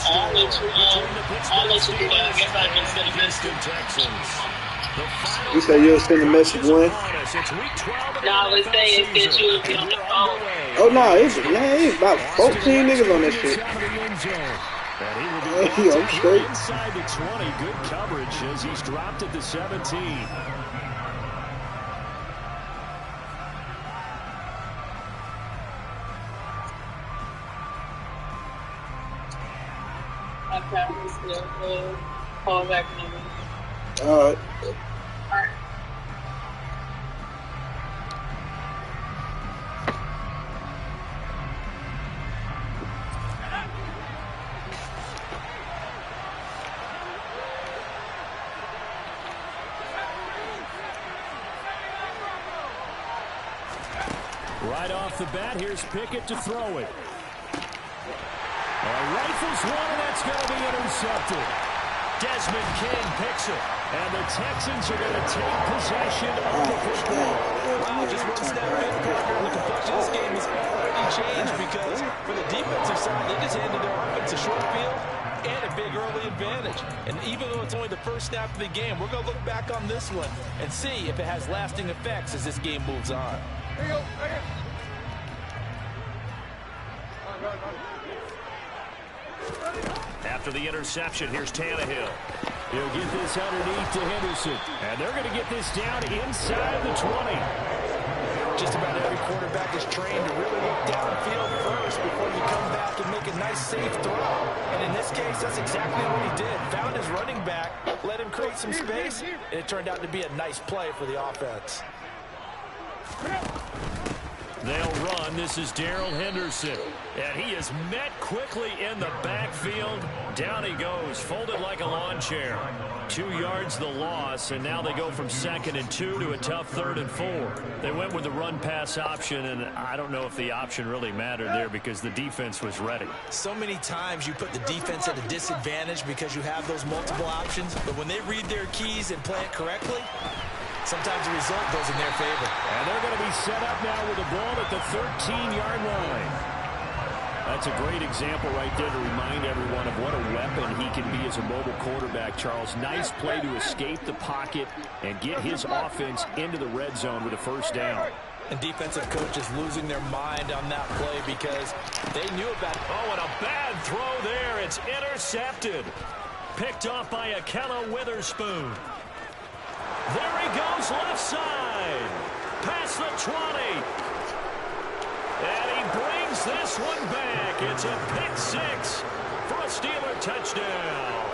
I'll let you do that. I guess I can send a message. Texans. You say you'll send a message when? No, I was saying since you would be on the phone. Oh no, it's about 14 niggas on this shit. Hey, I'm straight. Inside the 20, good coverage as he's dropped at the 17. I practiced the callback number. All right. Right off the bat, here's Pickett to throw it. Rifles one, and that's going to be intercepted. Desmond King picks it, and the Texans are going to take possession of the football. Wow, just one snap in, partner, and the complexion of this game has already changed because for the defensive side, they just handed their offense a short field and a big early advantage. And even though it's only the first snap of the game, we're going to look back on this one and see if it has lasting effects as this game moves on. After the interception, here's Tannehill. He'll get this underneath to Henderson. And they're going to get this down inside the 20. Just about every quarterback is trained to really look downfield first before you come back and make a nice, safe throw. And in this case, that's exactly what he did. Found his running back, let him create some space, and it turned out to be a nice play for the offense. They'll run. This is Darrell Henderson. And he is met quickly in the backfield. Down he goes, folded like a lawn chair. 2 yards the loss, and now they go from 2nd and 2 to a tough 3rd and 4. They went with the run-pass option, and I don't know if the option really mattered there because the defense was ready. So many times you put the defense at a disadvantage because you have those multiple options, but when they read their keys and play it correctly, sometimes the result goes in their favor. And they're going to be set up now with the ball at the 13-yard line. That's a great example right there to remind everyone of what a weapon he can be as a mobile quarterback, Charles. Nice play to escape the pocket and get his offense into the red zone with a first down. And defensive coaches losing their mind on that play because they knew about it. Oh, and a bad throw there. It's intercepted. Picked off by Akella Witherspoon. There he goes, left side. Past the 20. And he brings this one back. It's a pick 6 for a Steeler touchdown.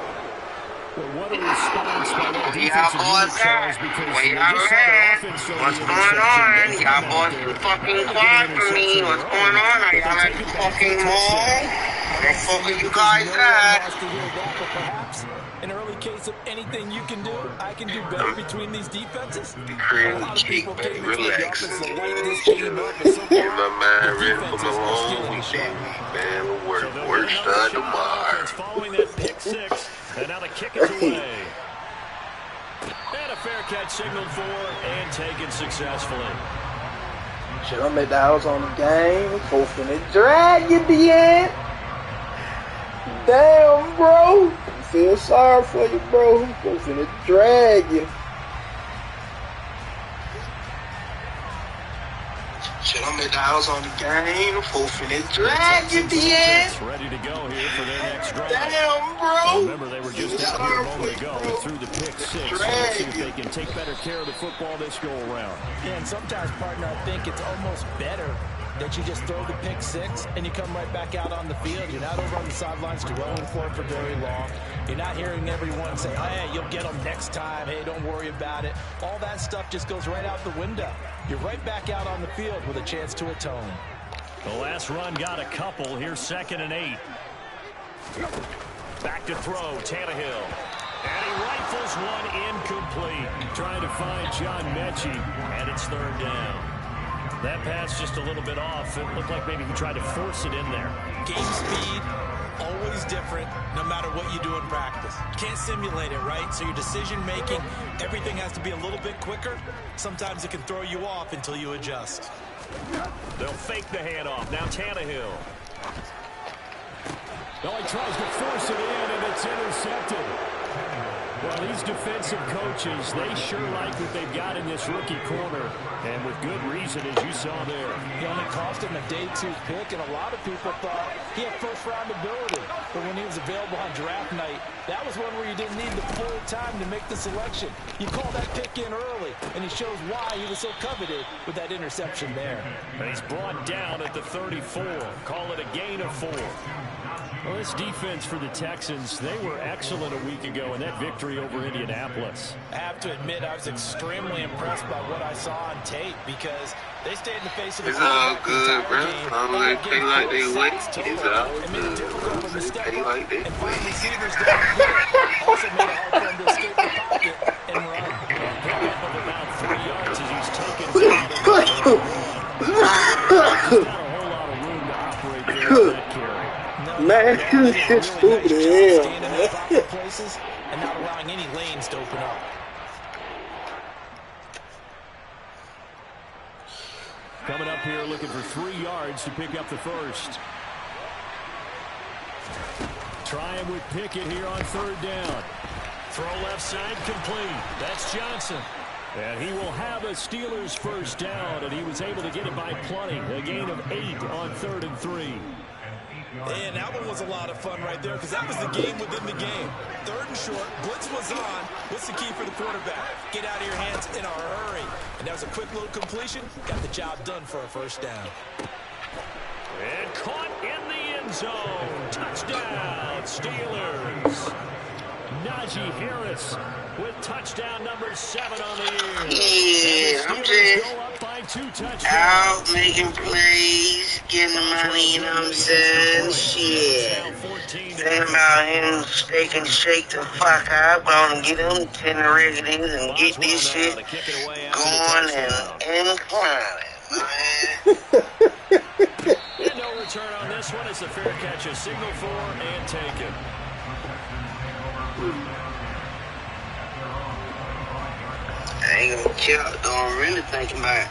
Well, what a response by that defensive unit, Charles, because they just had their offense throw What's the going interception. on? Y'all boys too fucking quiet for me. What's going on? Are y'all at the fucking mall? Where the fuck are you guys at? Perhaps an early case of anything you can do, I can do better between these defenses. Cream cheek, man. Relax. Give my mind ready for my long weekend, man. We're starting tomorrow. Following that pick 6, and now the kick is away. And a fair catch signaled for and taken successfully. Shit, I'm at the house on the game. Folks finna drag you, DN. Damn, bro. I feel sorry for you, bro. Folks finna drag you. Shit, I'm at the house on the game. Folks finna drag you, DN. Ready to go here for their next drive. Damn, bro. Remember, they were just out here a moment ago through the pick 6. So let's see if they can take better care of the football this go around. Yeah, and sometimes, partner, I think it's almost better that you just throw the pick 6 and you come right back out on the field. You're not over on the sidelines dwelling for it for very long. You're not hearing everyone say, oh, hey, you'll get them next time. Hey, don't worry about it. All that stuff just goes right out the window. You're right back out on the field with a chance to atone. The last run got a couple. Here's 2nd and 8. Back to throw, Tannehill. And he rifles one incomplete. Trying to find John Mechie, and it's 3rd down. That pass just a little bit off. It looked like maybe he tried to force it in there. Game speed, always different, no matter what you do in practice. You can't simulate it, right? So your decision-making, everything has to be a little bit quicker. Sometimes it can throw you off until you adjust. They'll fake the handoff. Now Tannehill. Oh, he tries to force it in, and it's intercepted. Well, these defensive coaches, they sure like what they've got in this rookie corner, and with good reason, as you saw there. He only cost him a day 2 pick, and a lot of people thought he had first-round ability. But when he was available on draft night, that was one where you didn't need the full time to make the selection. You call that pick in early, and he shows why he was so coveted with that interception there. And he's brought down at the 34. Call it a gain of 4. Well, this defense for the Texans, they were excellent a week ago in that victory over Indianapolis. I have to admit, I was extremely impressed by what I saw on tape because they stayed in the face of the It's all good, bro. They Pay like they win. It's all and made it good. difficult for them to step Pay up like they and find win. receivers down the field. Also made it hard for them to escape the pocket and run. Pick up of about 3 yards as he's taken down. He's got a whole lot of room to operate there on that carry. Man, this is stupid as hell, man. Places and not allowing any lanes to open up. Coming up here looking for 3 yards to pick up the first. Trying with Pickett here on 3rd down. Throw left side complete. That's Johnson. And he will have a Steelers first down, and he was able to get it by plenty. A gain of 8 on 3rd and 3. And that one was a lot of fun right there because that was the game within the game. 3rd and short, blitz was on. What's the key for the quarterback? Get out of your hands in a hurry. And that was a quick little completion. Got the job done for a first down. And caught in the end zone. Touchdown, Steelers. Najee Harris with touchdown number 7 on the year. Yeah, I'm Steelers just go up by 2 touchdowns. out making plays, getting the money, you know what I'm saying? Shit. Saying about him shake the fuck out, gonna get him 10 regulars and get this shit going and climbing, man. And no return on this one. It's a fair catch, a signal for and taken. I ain't gonna kill, don't really think about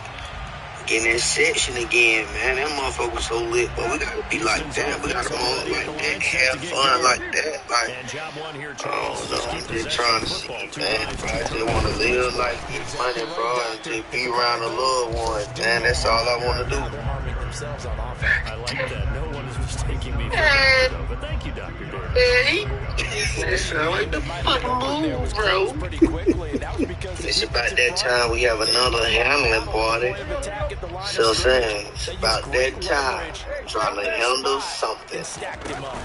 getting that section again, man. That motherfucker so lit, but we gotta be like that. We gotta move like that, have fun like that. Like, And job one here, I Charles. don't know, I'm just trying to see, man. Bro, I just wanna live like this money, bro, and just be around the loved ones, man. That's all I wanna do. They're harming themselves on offense. I like that. No one is mistaking me for that, though. But thank you, Dr. Dare. Hey, that sound like the fucking move, bro. Pretty quickly, and that was because It's about that time we have another handling party. So I'm saying, it's about that time trying to handle something. Stacked him up.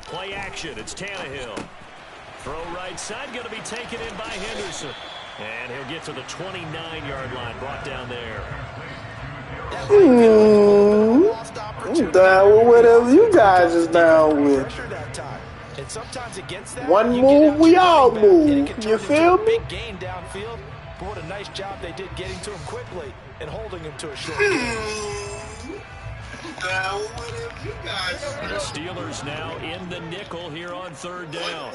Play action. It's Tannehill. Throw right side. Going to be taken in by Henderson. And he'll get to the 29-yard line. Brought down there. I'm down with whatever you guys is down with. And sometimes against that, One you move, get out we your all running back, and it move. can You turn feel into a me? big gain downfield. But what a nice job they did getting to him quickly and holding him to a short game. The Steelers now in the nickel here on 3rd down.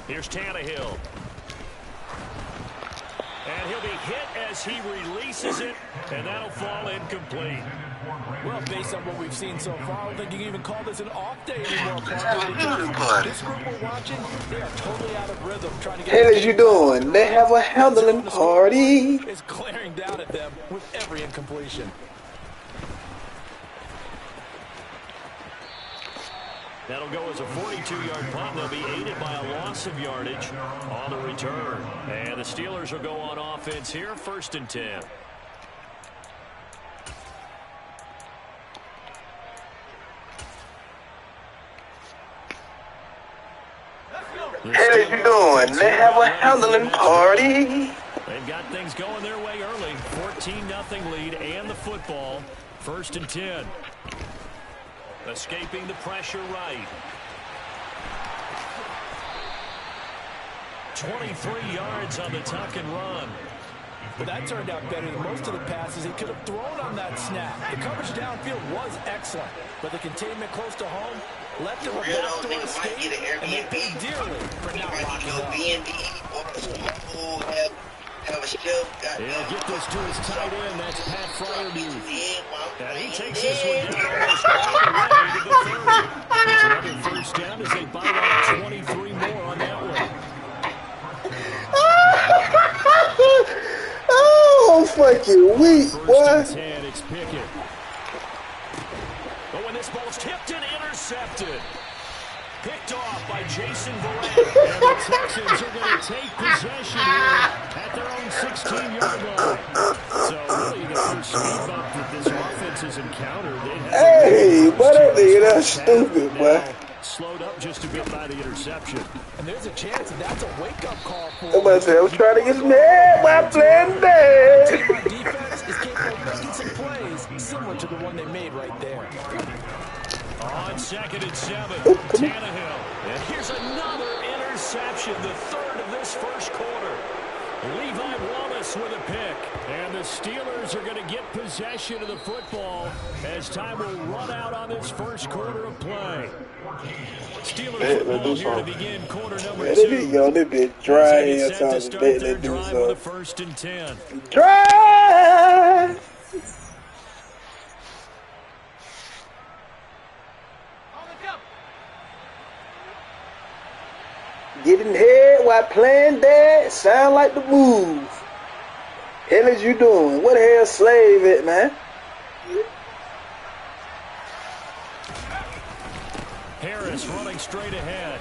Here's Tannehill. And he'll be hit as he releases it, and that'll fall incomplete. Well, based on what we've seen so far, I don't think you can even call this an off day anymore. This group we're watching, they are totally out of rhythm trying to get... Hey, as you doing? They have a handling party. It's glaring down at them with every incompletion. That'll go as a 42-yard punt. They'll be aided by a loss of yardage on the return. And the Steelers will go on offense here, 1st and 10. Hey, as you doing? They have a handling party. They've got things going their way early. 14-0 lead and the football. 1st and 10. Escaping the pressure right. 23 yards on the tuck and run. Well, that turned out better than most of the passes he could have thrown on that snap. The coverage downfield was excellent, but the containment close to home left him a backdoor escape, and they paid dearly for not locking up. He'll get this to his tight end. That's Pat Fryermuth. And he takes this one down almost all the way to the 30. It's another first down as they bite off 23 more on that one. Oh, fucking weak, boy. First and 10, it's Pickett. But when this ball's tipped and intercepted. Picked off by Jason Verrett. And the Texans are going to take possession here at their own 16-yard line. So really the first speed bump that this offense has encountered. Hey, what that nigga, that's stupid, boy. Slowed up just a bit by the interception. And there's a chance that that's a wake-up call for him. Somebody said, I was trying to get some head while playing dead. The defense is capable of making some plays similar to the one they made right there. On 2nd and 7, Tannehill. And here's another interception, the third of this first quarter. Levi Wallace with a pick. And the Steelers are going to get possession of the football as time will run out on this first quarter of play. Steelers football here to begin quarter number 2. They been dry here, set to start their drive with a 1st and 10. Dry! Getting head while playing dead sound like the move. Hell is you doing? What the hell slave it, man? Harris running straight ahead.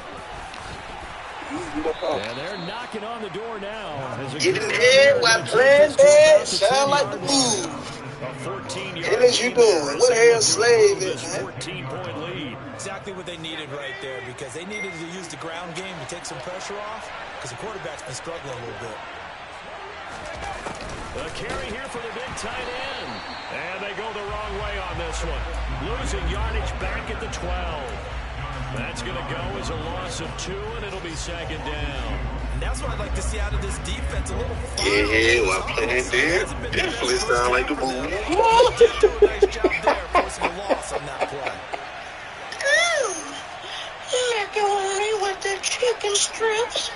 And they're knocking on the door now. Getting head while playing dead sound like the move. A 14-yard hell is you doing? What the hell slave it, man? 14-point lead. Exactly what they needed right there, because they needed to use the ground game to take some pressure off, because the quarterback's been struggling a little bit. The carry here for the big tight end. And they go the wrong way on this one. Losing yardage back at the 12. That's going to go as a loss of 2, and it'll be 2nd down. And that's what I'd like to see out of this defense. A little fire. Yeah, well, playing there. Definitely sound like the move. Nice job there, forcing a loss on that play. Macaroni with the chicken strips.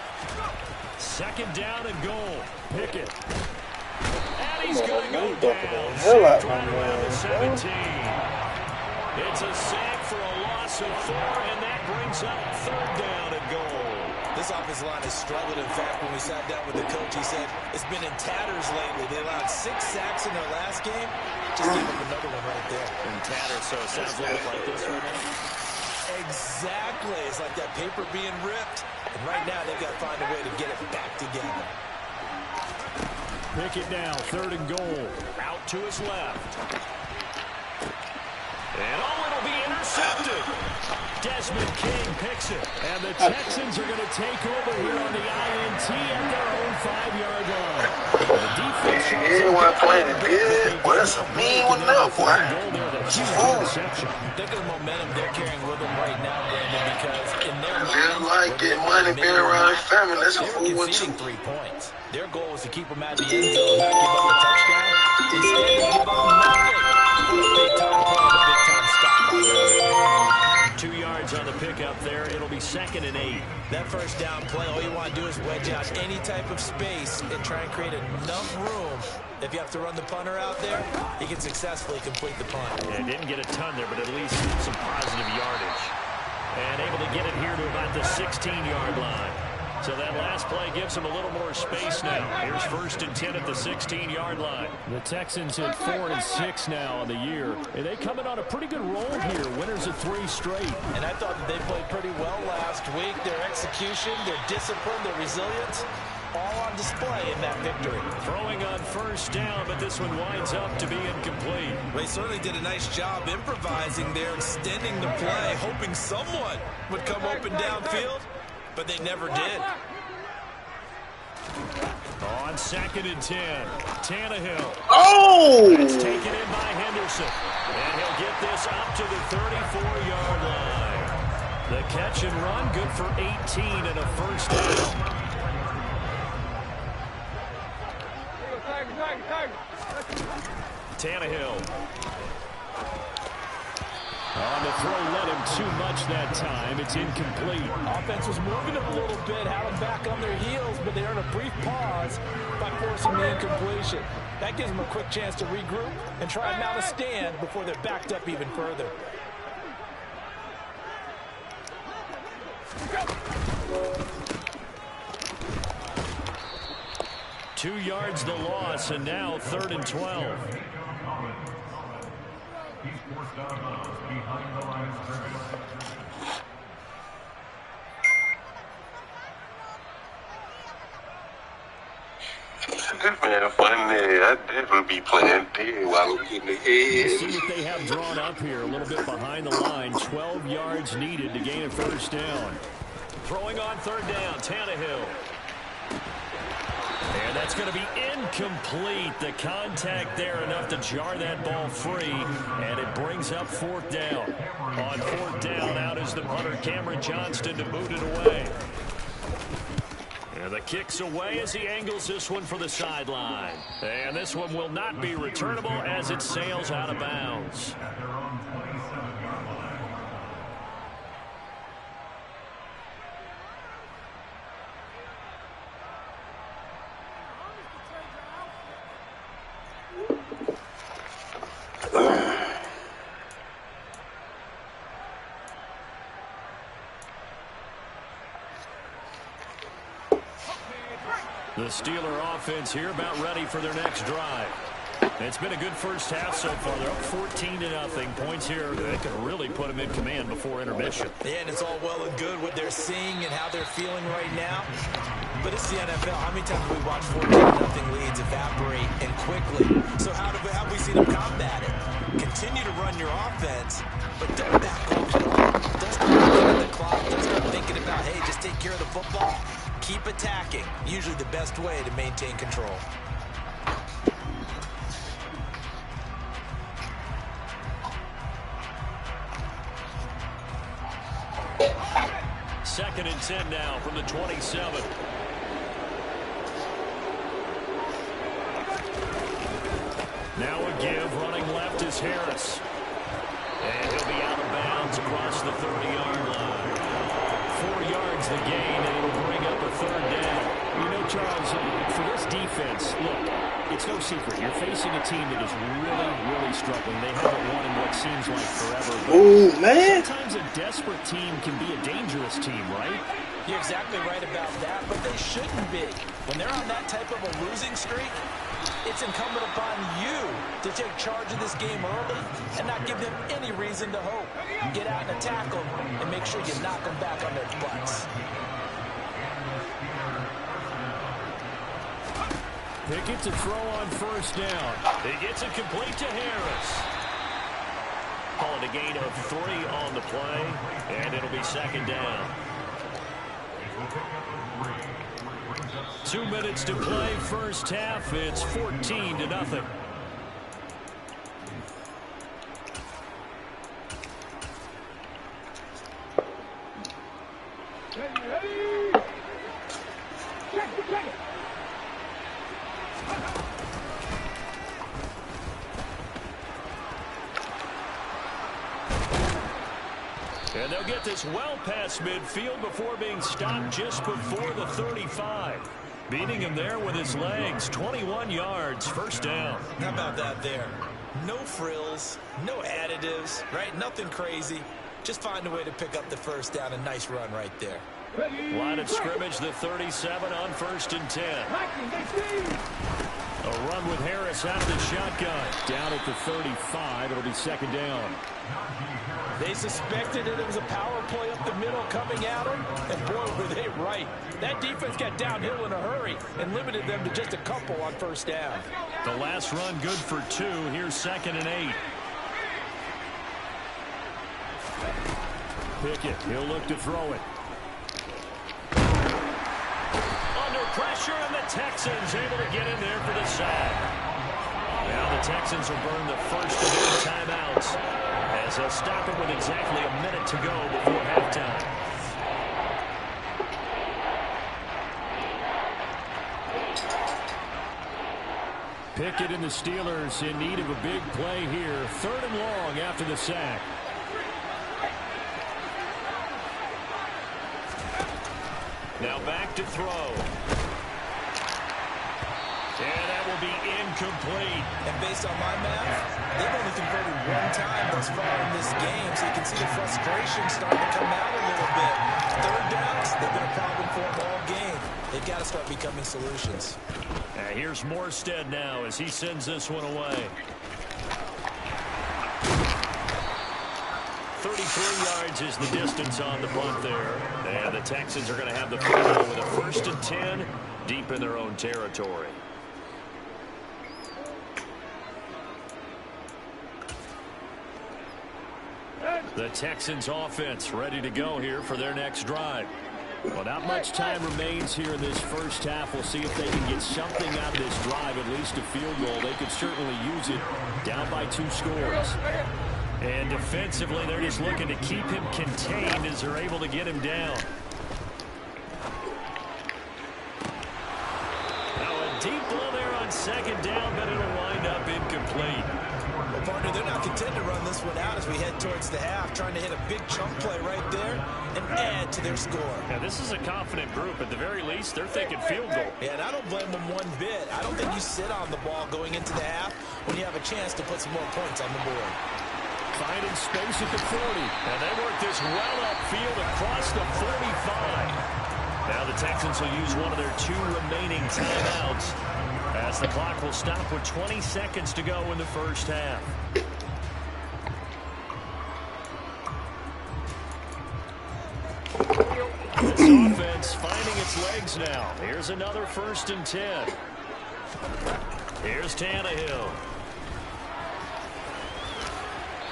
2nd down and goal. Pickett. And he's going to go down. Sacked right around the 17. It's a sack for a loss of 4, and that brings up 3rd down and goal. This offensive line has struggled. In fact, when we sat down with the coach, he said it's been in tatters lately. They allowed 6 sacks in their last game. Just gave up another one right there. In tatters, so it sounds a little bit like this right now. Exactly. It's like that paper being ripped. And right now, they've got to find a way to get it back together. Pick it now, 3rd and goal. Out to his left. And it'll be intercepted. Desmond King picks it. And the Texans are going to take over here on the INT at their own 5-yard line. The defense Everyone playing it good. Well, that's a mean one now, boy. Think of the momentum they're carrying with them right now, Brandon, because in their Just like getting money, being around their family, that's a they were fool one too. conceding 3 points. Their goal was to keep them at the end zone, not give up a touchdown. Instead, they give up nothing. What a big-time play and a big-time stop by them. 2 yards on the pickup there. It'll be 2nd and 8. That first down play, all you want to do is wedge out any type of space and try and create enough room. If you have to run the punter out there, he can successfully complete the punt. Yeah, didn't get a ton there, but at least some positive yardage. And able to get it here to about the 16-yard line. So that last play gives him a little more space now. Here's 1st and 10 at the 16-yard line. The Texans hit 4 and 6 now on the year. And they come in on a pretty good roll here. Winners of 3 straight. And I thought that they played pretty well last week. Their execution, their discipline, their resilience, all on display in that victory. Throwing on 1st down, but this one winds up to be incomplete. They certainly did a nice job improvising there, extending the play, hoping someone would come open downfield. But they never did. On 2nd and 10, Tannehill. Oh! It's taken in by Henderson. And he'll get this up to the 34-yard line. The catch and run, good for 18 and a 1st down. Tannehill. On the throw led him too much that time. It's incomplete. Offense was moving them a little bit, had them back on their heels, but they earned a brief pause by forcing the incompletion. That gives them a quick chance to regroup and try and mount a stand before they're backed up even further. 2 yards the loss, and now 3rd and 12. This man funny. I definitely be playing dead while I'm getting the head. See what they have drawn up here, a little bit behind the line. 12 yards needed to gain a first down. Throwing on 3rd down, Tannehill. And that's going to be incomplete. The contact there enough to jar that ball free, and it brings up 4th down. On 4th down, out is the punter, Cameron Johnston, to boot it away. And the kick's away as he angles this one for the sideline. And this one will not be returnable as it sails out of bounds. The Steeler offense here about ready for their next drive. It's been a good first half so far. They're up 14-0. Points here that could really put them in command before intermission. Yeah, and it's all well and good what they're seeing and how they're feeling right now. But it's the NFL. How many times have we watched 14-0 leads evaporate and quickly? So how have we seen them combat it? Continue to run your offense, but don't back off at all. Don't start looking at the clock. Don't start thinking about, hey, just take care of the football. Keep attacking. Usually the best way to maintain control. Second and 10 now from the 27. Now a give, running left is Harris. And he'll be out of bounds across the 30-yard line. 4 yards the gain, and it'll bring up a 3rd down. You know, Charles, for this defense, look, it's no secret. You're facing a team that is really, really struggling. They haven't won in what seems like forever. Ooh, man. Sometimes a desperate team can be a dangerous team, right? You're exactly right about that, but they shouldn't be. When they're on that type of a losing streak, it's incumbent upon you to take charge of this game early and not give them any reason to hope. Get out and attack them and make sure you knock them back on their butts. Pickett to throw on 1st down. He gets it complete to Harris. Call it a gain of 3 on the play, and it'll be 2nd down. 2 minutes to play, first half. It's 14-0. And they'll get this well past midfield before being stopped just before the 35. Beating him there with his legs. 21 yards, 1st down. How about that there? No frills, no additives, right? Nothing crazy. Just find a way to pick up the 1st down. A nice run right there. Line of scrimmage, the 37 on 1st and 10. A run with Harris out of the shotgun. Down at the 35. It'll be 2nd down. They suspected that it was a power play up the middle coming at them, and boy, were they right. That defense got downhill in a hurry and limited them to just a couple on 1st down. The last run good for 2. Here's 2nd and 8. Pickett, he'll look to throw it. Under pressure, and the Texans able to get in there for the sack. Now the Texans will burn the first of their timeouts, as they'll stop it with exactly a minute to go before halftime. Pickett and the Steelers in need of a big play here. 3rd and long after the sack. Now back to throw. And that will be incomplete. And based on my math, they've only converted one time thus far in this game, so you can see the frustration starting to come out a little bit. Third downs, they've been a problem for them all game. They've got to start becoming solutions. Here's Morstead now as he sends this one away. 33 yards is the distance on the punt there. And the Texans are going to have the football with a 1st and 10 deep in their own territory. The Texans offense ready to go here for their next drive. Well, not much time remains here in this first half. We'll see if they can get something out of this drive, at least a field goal. They could certainly use it down by 2 scores. And defensively, they're just looking to keep him contained as they're able to get him down. Now a deep blow there on 2nd down, but it'll wind up incomplete. Well, partner, they're not content to run this one out as we head towards the half, trying to hit a big chunk play right there and add to their score. Now, this is a confident group. At the very least, they're thinking field goal. Yeah, and I don't blame them one bit. I don't think you sit on the ball going into the half when you have a chance to put some more points on the board. Finding space at the 40. And they work this well upfield across the 45. Now the Texans will use one of their 2 remaining timeouts as the clock will stop with 20 seconds to go in the first half. This offense finding its legs now. Here's another 1st and 10. Here's Tannehill.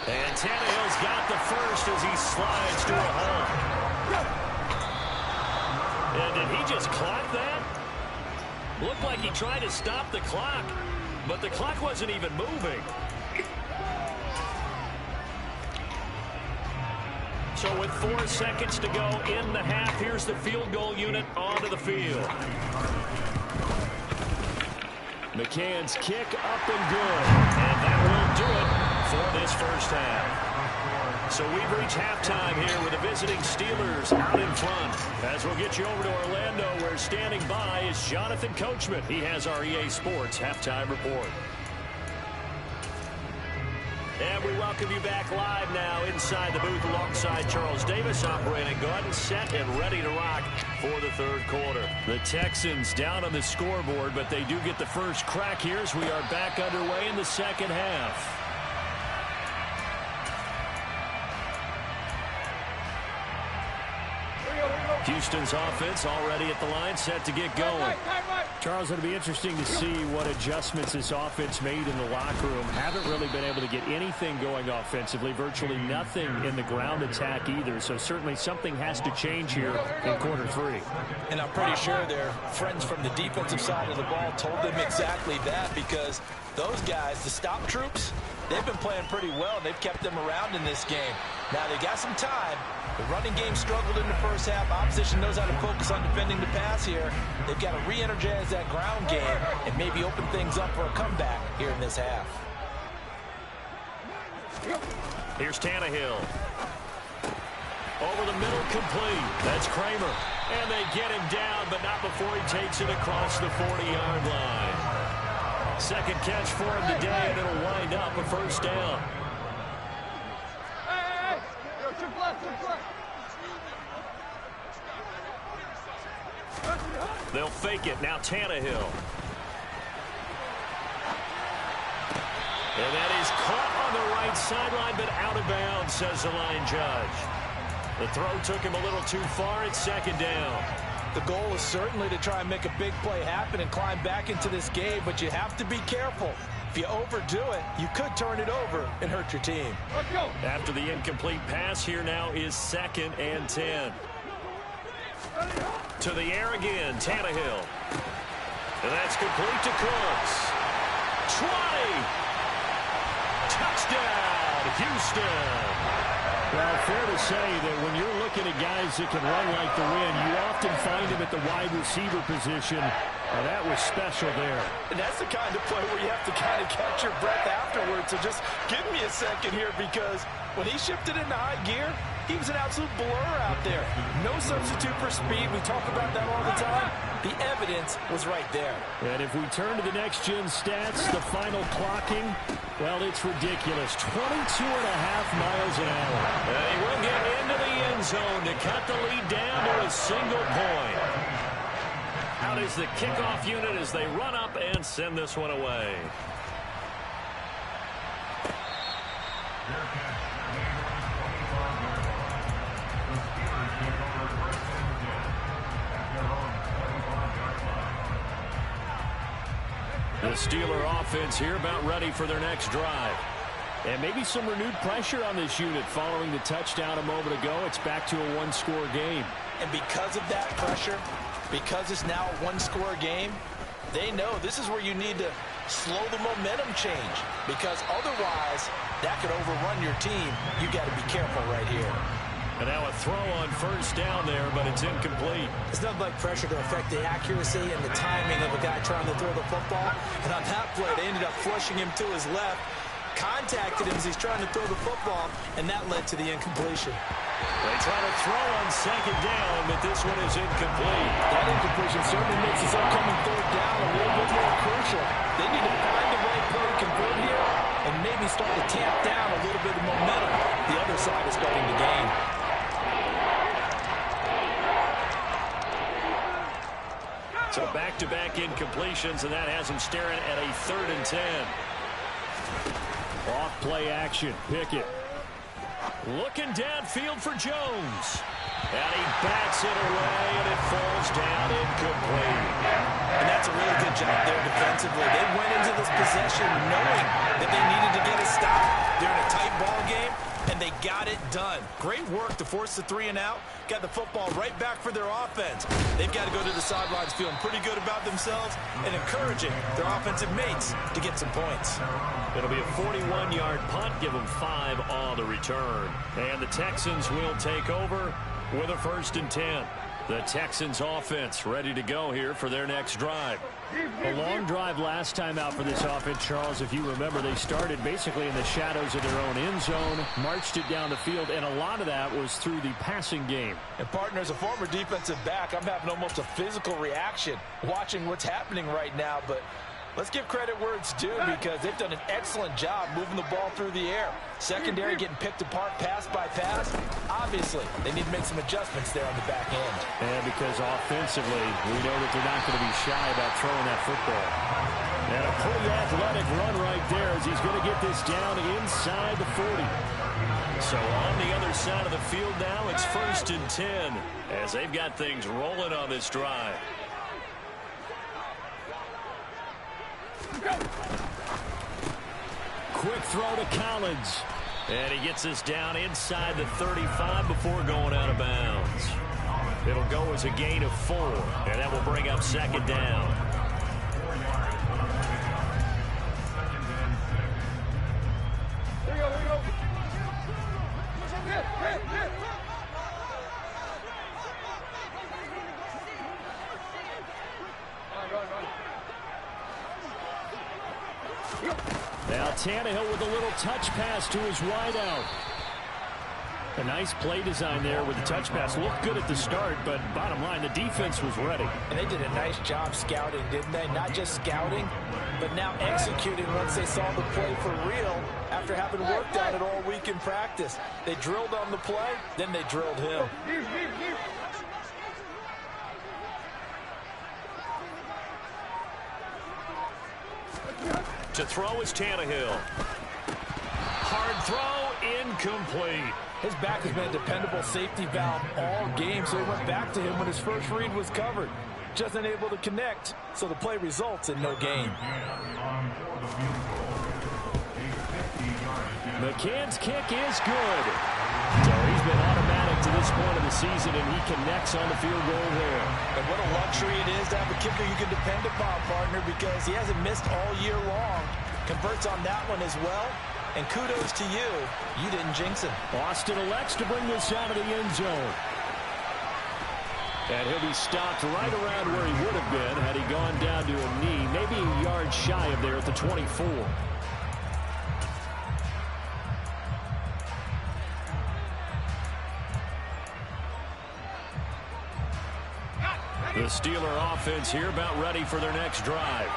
And Tannehill's got the first as he slides to a hole. And did he just clock that? Looked like he tried to stop the clock, but the clock wasn't even moving. So with 4 seconds to go in the half, here's the field goal unit onto the field. McCann's kick up and good. And that will do it for this first half. So we've reached halftime here with the visiting Steelers out in front. As we'll get you over to Orlando, where standing by is Jonathan Coachman. He has our EA Sports halftime report. And we welcome you back live now inside the booth alongside Charles Davis, operating gun, set and ready to rock for the 3rd quarter. The Texans down on the scoreboard, but they do get the first crack here as we are back underway in the 2nd half. Houston's offense already at the line, set to get going. Charles, it'll be interesting to see what adjustments this offense made in the locker room. Haven't really been able to get anything going offensively, virtually nothing in the ground attack either. So certainly something has to change here in quarter 3. And I'm pretty sure their friends from the defensive side of the ball told them exactly that, because those guys, the stop troops, they've been playing pretty well, and they've kept them around in this game. Now, they got some time. The running game struggled in the first half. Opposition knows how to focus on defending the pass here. They've got to re-energize that ground game and maybe open things up for a comeback here in this half. Here's Tannehill. Over the middle, complete. That's Kramer. And they get him down, but not before he takes it across the 40-yard line. Second catch for him today, and it'll wind up a first down. They'll fake it. Now Tannehill. And that is caught on the right sideline, but out of bounds, says the line judge. The throw took him a little too far. It's 2nd down. The goal is certainly to try and make a big play happen and climb back into this game, but you have to be careful. If you overdo it, you could turn it over and hurt your team. Let's go. After the incomplete pass, here now is 2nd and 10. To the air again, Tannehill. And that's complete to Cooks. 20. Touchdown, Houston. Well, fair to say that when you're looking at guys that can run like the wind, you often find them at the wide receiver position. And that was special there. And that's the kind of play where you have to kind of catch your breath afterwards. So just give me a second here, because when he shifted into high gear, he was an absolute blur out there. No substitute for speed. We talk about that all the time. The evidence was right there. And if we turn to the next gen stats, the final clocking, well, it's ridiculous. 22.5 miles an hour. And he will get into the end zone to cut the lead down to a single point. Out is the kickoff unit as they run up and send this one away. The Steeler offense here about ready for their next drive. And maybe some renewed pressure on this unit following the touchdown a moment ago. It's back to a one-score game. And because of that pressure, because it's now a one-score game, they know this is where you need to slow the momentum change, because otherwise that could overrun your team. You got to be careful right here. And now a throw on first down there, but it's incomplete. It's nothing like pressure to affect the accuracy and the timing of a guy trying to throw the football. And on that play, they ended up flushing him to his left, contacted him as he's trying to throw the football, and that led to the incompletion. They try to throw on second down, but this one is incomplete. That incompletion certainly makes this upcoming third down a little bit more crucial. They need to find the right play to convert here and maybe start to tamp down a little bit of momentum. The other side is starting to gain. So back-to-back incompletions, and that has them staring at a 3rd and 10. Off play action. Pickett. Looking downfield for Jones. And he bats it away, and it falls down incomplete. And that's a really good job there defensively. They went into this possession knowing that they needed to get a stop. They're in a tight ball game, and they got it done. Great work to force the 3 and out. Got the football right back for their offense. They've got to go to the sidelines feeling pretty good about themselves and encouraging their offensive mates to get some points. It'll be a 41-yard punt. Give them 5 on the return. And the Texans will take over with a 1st and 10. The Texans offense ready to go here for their next drive. A long drive last time out for this offense, Charles. If you remember, they started basically in the shadows of their own end zone, marched it down the field, and a lot of that was through the passing game. And partner, as a former defensive back, I'm having almost a physical reaction watching what's happening right now, but let's give credit where it's due, because they've done an excellent job moving the ball through the air. Secondary getting picked apart pass by pass. Obviously, they need to make some adjustments there on the back end. And because offensively, we know that they're not going to be shy about throwing that football. And a pretty athletic run right there as he's going to get this down inside the 40. So on the other side of the field now, it's 1st and 10 as they've got things rolling on this drive. Quick throw to Collins. And he gets this down inside the 35 before going out of bounds. It'll go as a gain of 4, and that will bring up 2nd down. Here you go, here you go. Now Tannehill with a little touch pass to his wideout. A nice play design there with the touch pass. Looked good at the start, but bottom line, the defense was ready. And they did a nice job scouting, didn't they? Not just scouting, but now executing once they saw the play for real after having worked on it all week in practice. They drilled on the play, then they drilled him. To throw is Tannehill. Hard throw, incomplete. His back has been a dependable safety valve all game, so he went back to him when his first read was covered. Just unable to connect, so the play results in no gain. McCann's kick is good. So he's been automatic to this point of the season, and he connects on the field goal there. And what a luxury it is to have a kicker you can depend upon, partner, because he hasn't missed all year long. Converts on that one as well. And kudos to you. You didn't jinx him. Austin elects to bring this out of the end zone. And he'll be stopped right around where he would have been had he gone down to a knee, maybe a yard shy of there at the 24. The Steeler offense here about ready for their next drive.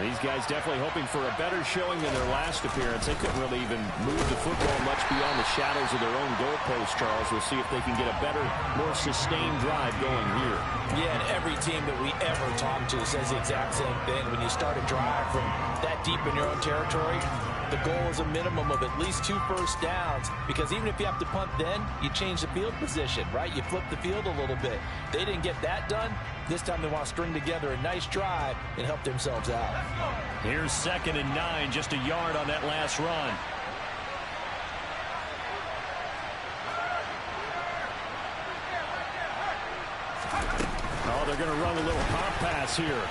These guys definitely hoping for a better showing than their last appearance. They couldn't really even move the football much beyond the shadows of their own goalpost, Charles. We'll see if they can get a better, more sustained drive going here. Yeah, and every team that we ever talk to says the exact same thing. When you start a drive from that deep in your own territory, the goal is a minimum of at least 2 first downs, because even if you have to punt then, you change the field position, right? You flip the field a little bit. They didn't get that done. This time they want to string together a nice drive and help themselves out. Here's 2nd and 9, just a yard on that last run. Oh, they're going to run a little pop pass here.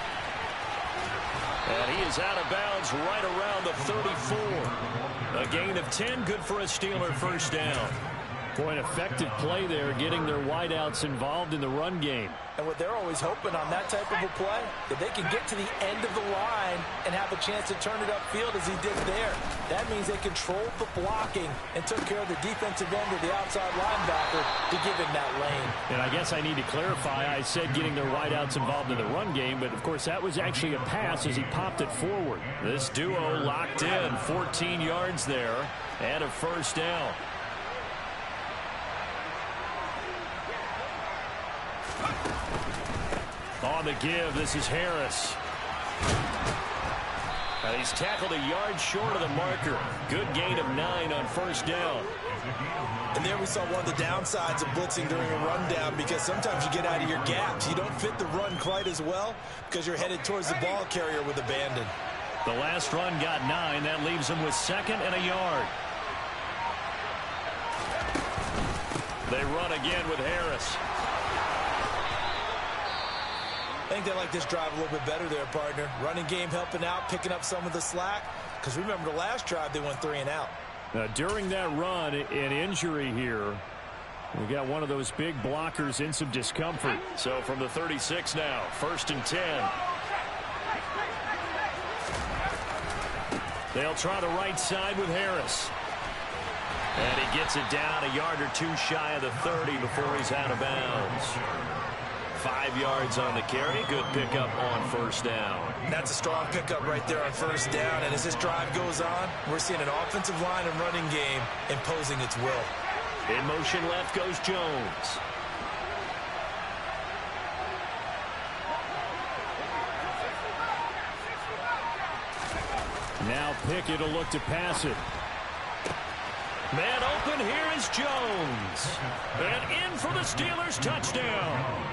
And he is out of bounds right around the 34. A gain of 10, good for a Steeler first down. Boy, an effective play there, getting their wideouts involved in the run game. And what they're always hoping on that type of a play, that they can get to the end of the line and have a chance to turn it upfield as he did there. That means they controlled the blocking and took care of the defensive end of the outside linebacker to give him that lane. And I guess I need to clarify, I said getting their wideouts involved in the run game, but of course that was actually a pass as he popped it forward. This duo locked in, 14 yards there, and a first down. On the give, this is Harris. And he's tackled a yard short of the marker. Good gain of 9 on first down. And there we saw one of the downsides of blitzing during a rundown, because sometimes you get out of your gaps. You don't fit the run quite as well because you're headed towards the ball carrier with abandon. The last run got 9. That leaves him with 2nd and a yard. They run again with Harris. I think they like this drive a little bit better there, partner. Running game helping out, picking up some of the slack. Because remember, the last drive, they went 3 and out. Now, during that run, an injury here. We got one of those big blockers in some discomfort. So from the 36 now, 1st and 10. They'll try the right side with Harris. And he gets it down a yard or 2 shy of the 30 before he's out of bounds. 5 yards on the carry. Good pickup on first down. That's a strong pickup right there on first down. And as this drive goes on, we're seeing an offensive line and running game imposing its will. In motion left goes Jones. Now Pickett will look to pass it. Man open, here is Jones. And in for the Steelers touchdown.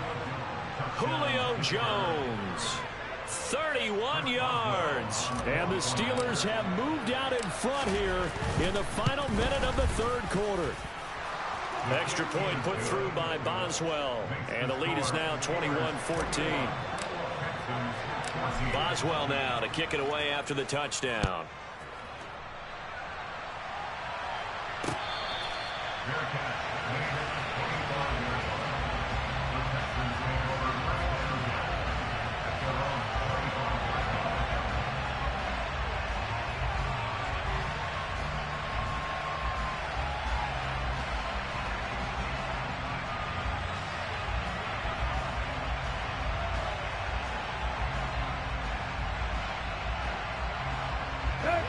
Julio Jones, 31 yards. And the Steelers have moved out in front here in the final minute of the 3rd quarter. Extra point put through by Boswell. And the lead is now 21-14. Boswell now to kick it away after the touchdown.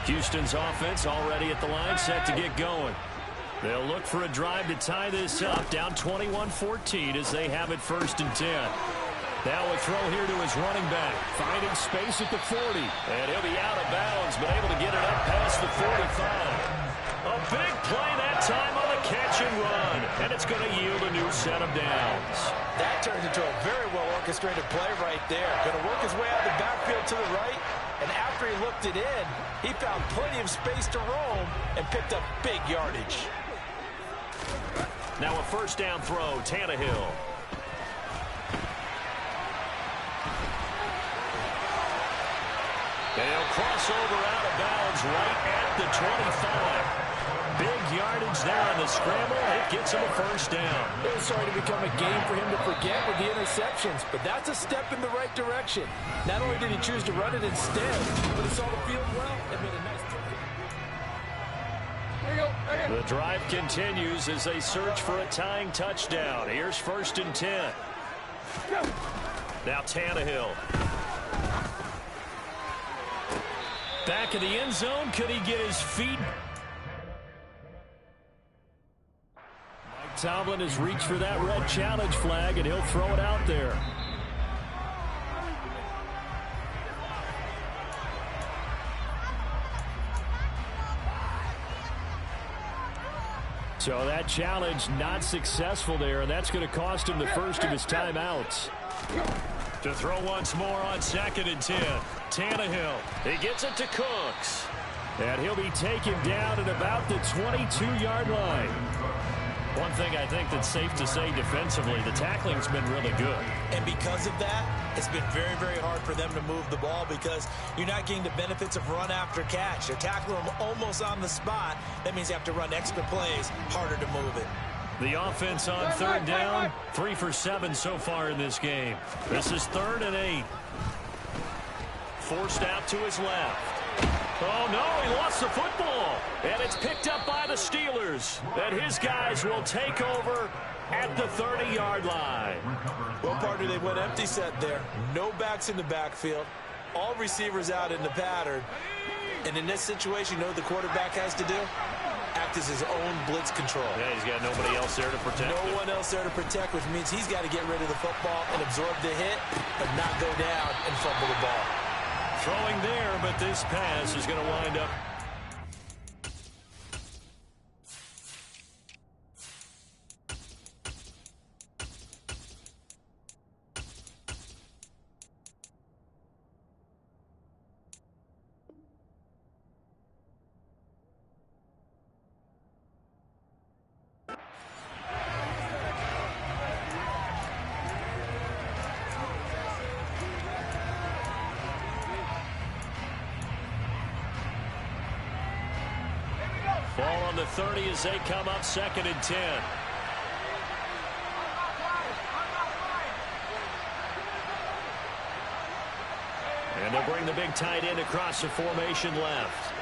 Houston's offense already at the line, set to get going. They'll look for a drive to tie this up, down 21-14 as they have it 1st and 10. Now a throw here to his running back, finding space at the 40. And he'll be out of bounds, but able to get it up past the 45. A big play that time on the catch and run, and it's going to yield a new set of downs. That turns into a very well-orchestrated play right there. Going to work his way out of the backfield to the right, and after he looked it in, he found plenty of space to roam and picked up big yardage. Now a first down throw, Tannehill. They'll cross over out of bounds right at the 25. Big yardage there on the scramble. It gets him a first down. It was starting to become a game for him to forget with the interceptions, but that's a step in the right direction. Not only did he choose to run it instead, but he saw the field well and made a nice throw. The drive continues as they search for a tying touchdown. Here's 1st and 10. Now Tannehill. Back in the end zone. Could he get his feet? Mike Tomlin has reached for that red challenge flag, and he'll throw it out there. So that challenge not successful there, and that's going to cost him the first of his timeouts. To throw once more on 2nd and 10. Tannehill. He gets it to Cooks. And he'll be taken down at about the 22-yard line. One thing I think that's safe to say defensively, the tackling's been really good. And because of that, it's been very, very hard for them to move the ball because you're not getting the benefits of run after catch. They're tackling them almost on the spot. That means you have to run extra plays, harder to move it. The offense on 3rd down, 3 for 7 so far in this game. This is 3rd and 8. Forced out to his left. Oh, no, he lost the football. And it's picked up by the Steelers. And his guys will take over at the 30-yard line. Well, partner, they went empty set there. No backs in the backfield. All receivers out in the pattern. And in this situation, you know what the quarterback has to do? Act as his own blitz control. Yeah, he's got nobody else there to protect him. No one else there to protect, which means he's got to get rid of the football and absorb the hit, but not go down and fumble the ball. Throwing there, but this pass is going to wind up. Ball on the 30 as they come up 2nd and 10. And they'll bring the big tight end across the formation left.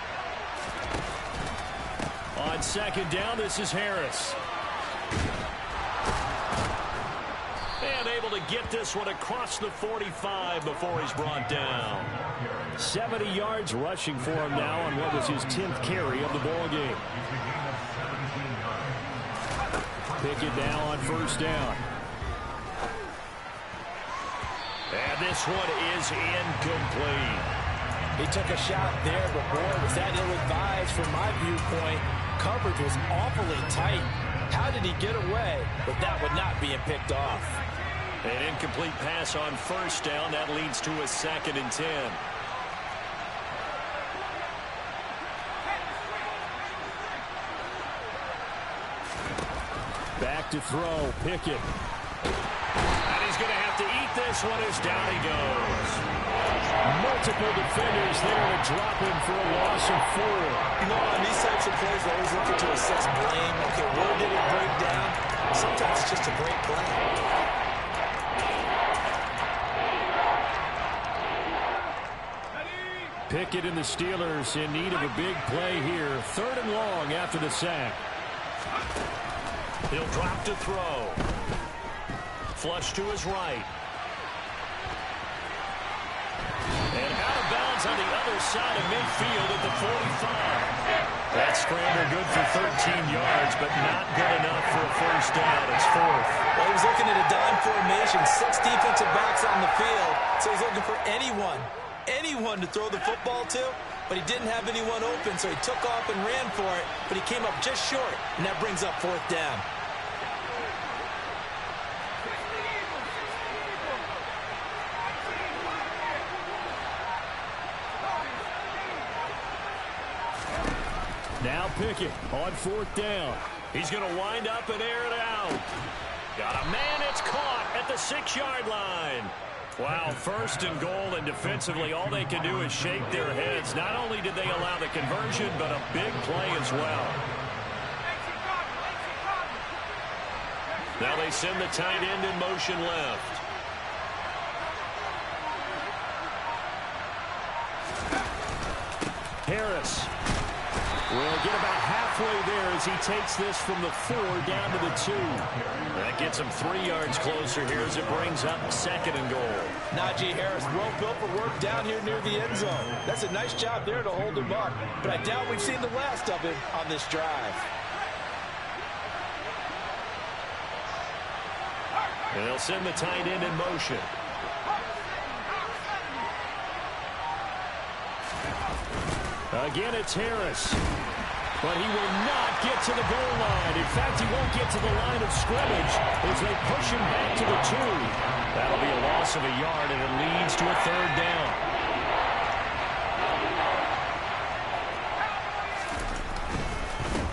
On 2nd down, this is Harris. And able to get this one across the 45 before he's brought down. 70 yards rushing for him now on what was his 10th carry of the ball game. Pickett now on 1st down. And this one is incomplete. He took a shot there, but boy, was that ill-advised from my viewpoint. Coverage was awfully tight. How did he get away? But that would not be picked off. An incomplete pass on 1st down. That leads to a 2nd and 10. Back to throw, Pickett. And he's going to have to eat this one as down he goes. Multiple defenders there to drop him for a loss of 4. You know, on these types of plays, we're always looking to assess blame. Okay, where did it break down? Sometimes it's just a great play. Pickett and the Steelers in need of a big play here. 3rd and long after the sack. He'll drop to throw. Flush to his right. And out of bounds on the other side of midfield at the 45. That scramble good for 13 yards, but not good enough for a 1st down. It's 4th. Well, he was looking at a dime formation. 6 defensive backs on the field. So he's looking for anyone to throw the football to, but he didn't have anyone open, so he took off and ran for it, but he came up just short, and that brings up 4th down. Now Pickett on 4th down. He's going to wind up and air it out. Got a man, it's caught at the 6-yard line. Wow, 1st and goal, and defensively all they can do is shake their heads. Not only did they allow the conversion, but a big play as well. Now they send the tight end in motion left. Harris will get about halfway there as he takes this from the 4 down to the 2. That gets him 3 yards closer here as it brings up 2nd and goal. Najee Harris, well built for work down here near the end zone. That's a nice job there to hold him up. But I doubt we've seen the last of him on this drive. And they'll send the tight end in motion. Again, it's Harris. But he will not get to the goal line. In fact, he won't get to the line of scrimmage as they push him back to the 2. That'll be a loss of a yard, and it leads to a 3rd down.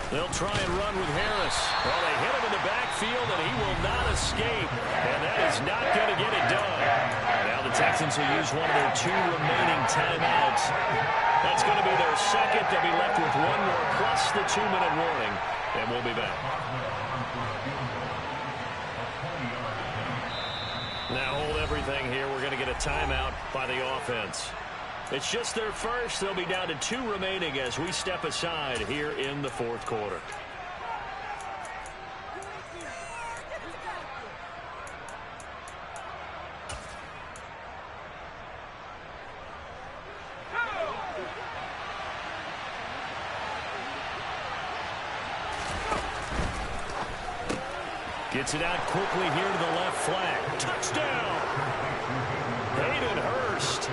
They'll try and run with Harris. Well, they hit him in the backfield, and he will not escape. And that is not going to get it done. Now the Texans will use one of their 2 remaining timeouts. That's going to be their 2nd. They'll be left with 1 more plus the 2-minute warning. And we'll be back. Now hold everything here. We're going to get a timeout by the offense. It's just their first. They'll be down to 2 remaining as we step aside here in the 4th quarter. Gets it out quickly here to the left flank. Touchdown! Hayden Hurst,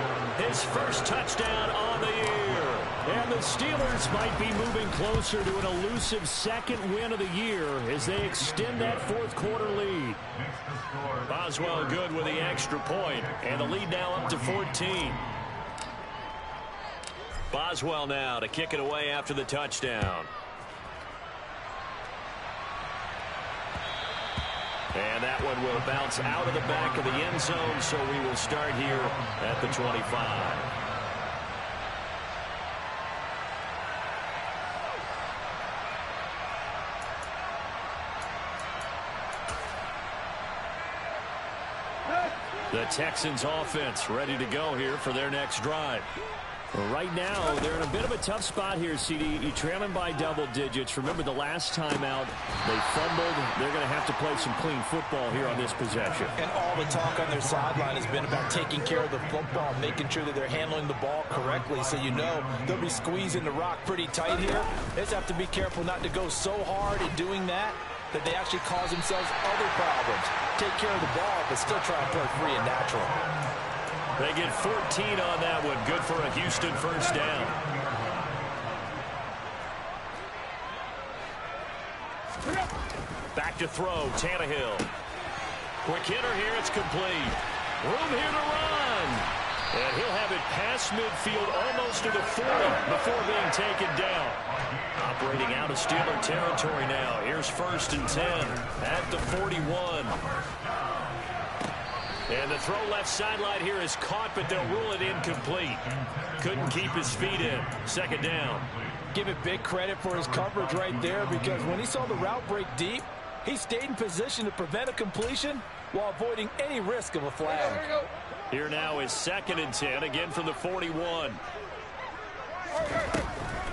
his first touchdown on the year. And the Steelers might be moving closer to an elusive 2nd win of the year as they extend that 4th quarter lead. Boswell good with the extra point, and the lead now up to 14. Boswell now to kick it away after the touchdown. And that one will bounce out of the back of the end zone, so we will start here at the 25. The Texans offense ready to go here for their next drive. Well, right now, they're in a bit of a tough spot here, CD. You're trailing by double digits. Remember the last time out, they fumbled. They're going to have to play some clean football here on this possession. And all the talk on their sideline has been about taking care of the football, making sure that they're handling the ball correctly. So you know they'll be squeezing the rock pretty tight here. They just have to be careful not to go so hard in doing that they actually cause themselves other problems. Take care of the ball, but still try and play free and natural. They get 14 on that one. Good for a Houston first down. Back to throw. Tannehill. Quick hitter here. It's complete. Room here to run. And he'll have it past midfield almost to the 40 before being taken down. Operating out of Steeler territory now. Here's 1st and 10 at the 41. And the throw left sideline here is caught, but they'll rule it incomplete. Couldn't keep his feet in. 2nd down. Give it big credit for his coverage right there, because when he saw the route break deep, he stayed in position to prevent a completion while avoiding any risk of a flag. Here now is 2nd and 10, again from the 41.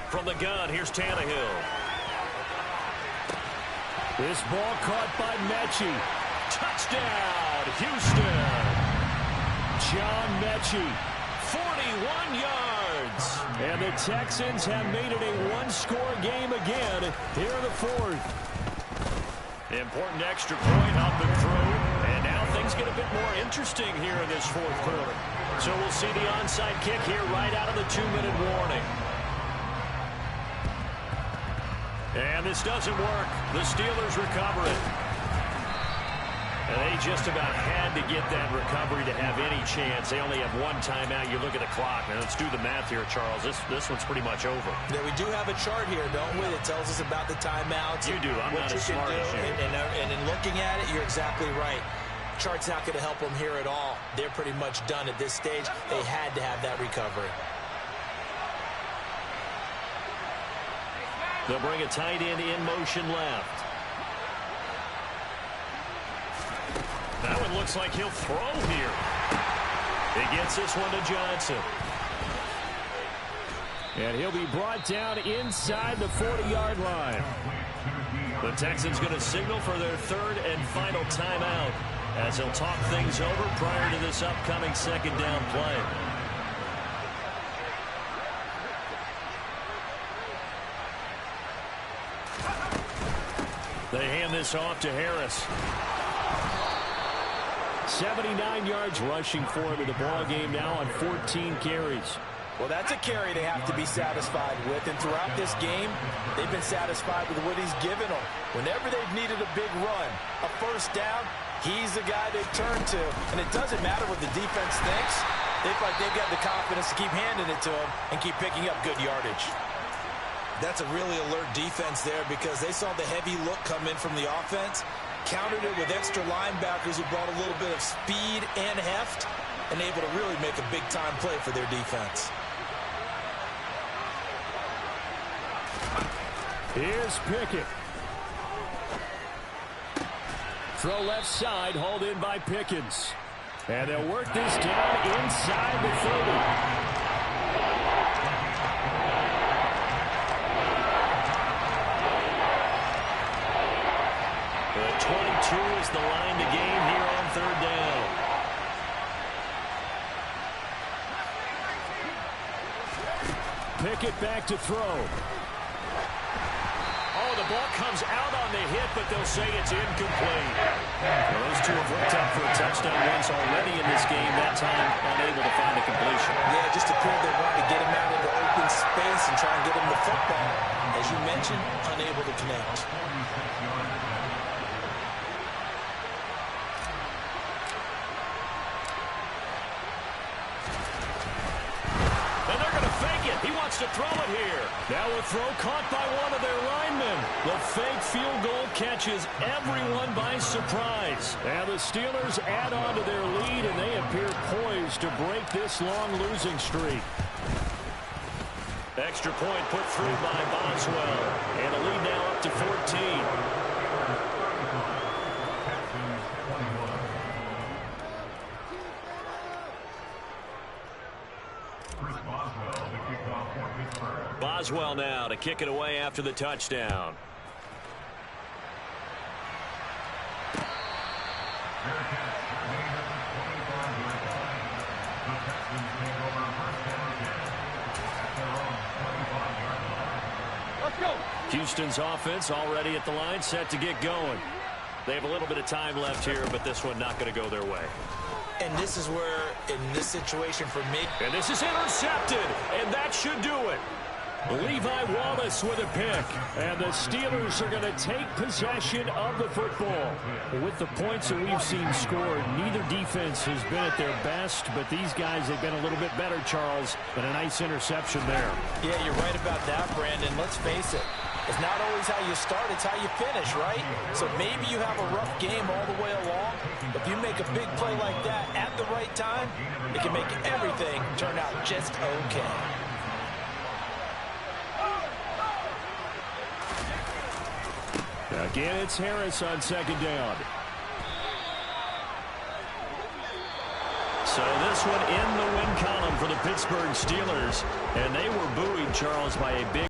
From the gun, here's Tannehill. This ball caught by Mechie. Touchdown, Houston. John Mechie. 41 yards. And the Texans have made it a 1-score game again here in the 4th. Important extra point up and through. And now things get a bit more interesting here in this 4th quarter. So we'll see the onside kick here right out of the 2-minute warning. And this doesn't work. The Steelers recover it. And they just about had to get that recovery to have any chance. They only have 1 timeout. You look at the clock. Now let's do the math here, Charles. This one's pretty much over. Yeah, we do have a chart here, don't we? It tells us about the timeouts. You do. I'm not as smart as you. And in looking at it, you're exactly right. Chart's not going to help them here at all. They're pretty much done at this stage. They had to have that recovery. They'll bring a tight end in motion left. looks like he'll throw here. He gets this one to Johnson. And he'll be brought down inside the 40-yard line. The Texans going to signal for their third and final timeout as they'll talk things over prior to this upcoming second down play. They hand this off to Harris. 79 yards rushing for him in the ball game now on 14 carries. Well, that's a carry they have to be satisfied with, and throughout this game, they've been satisfied with what he's given them. Whenever they've needed a big run, a first down, he's the guy they've turned to. And it doesn't matter what the defense thinks. They feel like they've got the confidence to keep handing it to him and keep picking up good yardage. That's a really alert defense there because they saw the heavy look come in from the offense, countered it with extra linebackers who brought a little bit of speed and heft, and able to really make a big-time play for their defense. Here's Pickett. Throw left side, hauled in by Pickens. And they'll work this down inside the 30. The 22 is the line to gain here on third down. Pickett back to throw. Oh, the ball comes out on the hit, but they'll say it's incomplete. Well, those two have worked out for a touchdown once already in this game. That time, unable to find a completion. Yeah, just appeared they wanted to get him out into open space and try and get him the football. As you mentioned, unable to connect. He wants to throw it here. Now a throw caught by one of their linemen. The fake field goal catches everyone by surprise. And the Steelers add on to their lead, and they appear poised to break this long losing streak. Extra point put through by Boswell. And a lead now up to 14. Boswell now to kick it away after the touchdown. Let's go. Houston's offense already at the line, set to get going. They have a little bit of time left here, but this one not going to go their way. And this is where, in this situation for me... And this is intercepted, and that should do it. Levi Wallace with a pick. And the Steelers are going to take possession of the football. With the points that we've seen scored, neither defense has been at their best, but these guys have been a little bit better, Charles, and a nice interception there. Yeah, you're right about that, Brandon. Let's face it. It's not always how you start, it's how you finish, right? So maybe you have a rough game all the way along. If you make a big play like that at the right time, it can make everything turn out just okay. Again, it's Harris on second down. So this one in the win column for the Pittsburgh Steelers. And they were buoyed, Charles, by a big